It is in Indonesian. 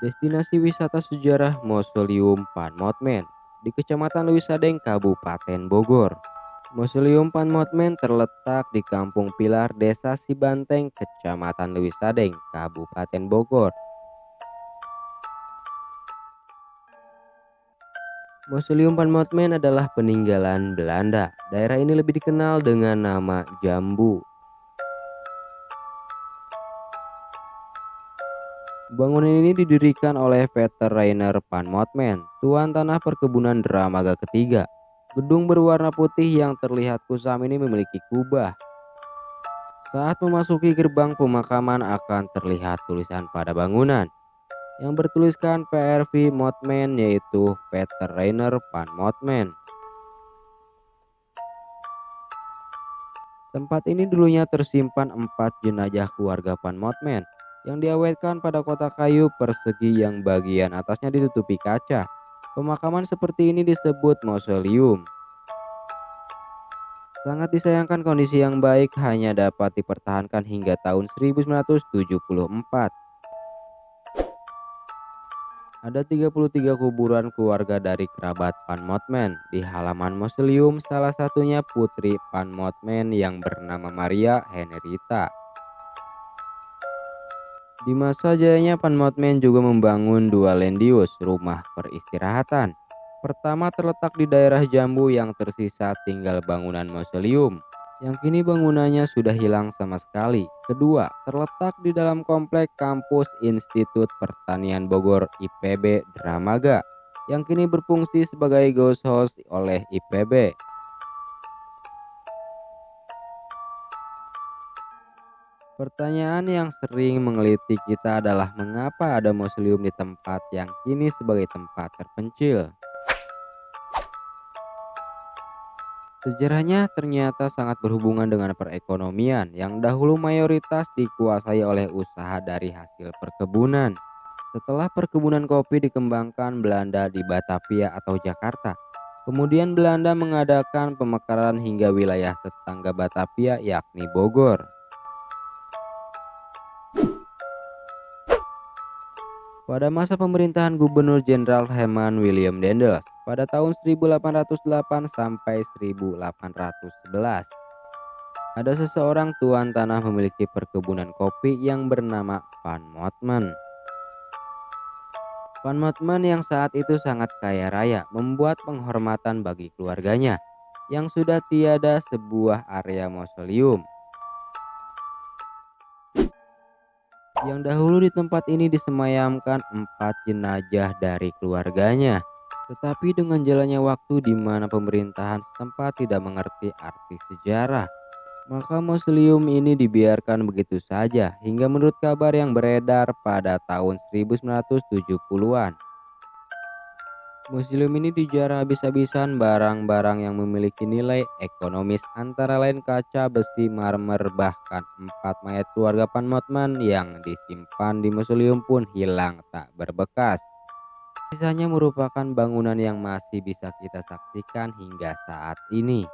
Destinasi wisata sejarah Mausoleum Panmotmen di Kecamatan Leuwi Sadeng, Kabupaten Bogor. Mausoleum Panmotmen terletak di Kampung Pilar, Desa Sibanteng, Kecamatan Leuwi Sadeng, Kabupaten Bogor. Mausoleum Panmotmen adalah peninggalan Belanda. Daerah ini lebih dikenal dengan nama Jambu. Bangunan ini didirikan oleh Peter Rainer Panmotmen, tuan tanah perkebunan Dramaga ketiga. Gedung berwarna putih yang terlihat kusam ini memiliki kubah. Saat memasuki gerbang pemakaman akan terlihat tulisan pada bangunan yang bertuliskan PRV Motman, yaitu Peter Rainer Panmotmen. Tempat ini dulunya tersimpan 4 jenazah keluarga Panmotmen yang diawetkan pada kotak kayu persegi yang bagian atasnya ditutupi kaca. Pemakaman seperti ini disebut mausoleum. Sangat disayangkan kondisi yang baik hanya dapat dipertahankan hingga tahun 1974. Ada 33 kuburan keluarga dari kerabat Panmotmen di halaman mausoleum, salah satunya putri Panmotmen yang bernama Maria Henrietta. Di masa jayanya Panmotmen juga membangun dua lendius, rumah peristirahatan. Pertama terletak di daerah Jambu, yang tersisa tinggal bangunan mausoleum, yang kini bangunannya sudah hilang sama sekali. Kedua, terletak di dalam komplek kampus Institut Pertanian Bogor IPB Dramaga, yang kini berfungsi sebagai ghost house oleh IPB. Pertanyaan yang sering menggelitik kita adalah mengapa ada mausoleum di tempat yang kini sebagai tempat terpencil. Sejarahnya ternyata sangat berhubungan dengan perekonomian yang dahulu mayoritas dikuasai oleh usaha dari hasil perkebunan. Setelah perkebunan kopi dikembangkan Belanda di Batavia atau Jakarta, kemudian Belanda mengadakan pemekaran hingga wilayah tetangga Batavia, yakni Bogor. Pada masa pemerintahan Gubernur Jenderal Herman William Dendels pada tahun 1808 sampai 1811, ada seseorang tuan tanah memiliki perkebunan kopi yang bernama Panmotmen. Panmotmen yang saat itu sangat kaya raya membuat penghormatan bagi keluarganya yang sudah tiada sebuah area mausoleum. Yang dahulu di tempat ini disemayamkan 4 jenazah dari keluarganya. Tetapi dengan jalannya waktu di mana pemerintahan setempat tidak mengerti arti sejarah, maka mausoleum ini dibiarkan begitu saja hingga menurut kabar yang beredar pada tahun 1970-an. Museum ini dijarah habis-habisan barang-barang yang memiliki nilai ekonomis, antara lain kaca, besi, marmer, bahkan 4 mayat keluarga Panmotmen yang disimpan di museum pun hilang tak berbekas. Sisanya merupakan bangunan yang masih bisa kita saksikan hingga saat ini.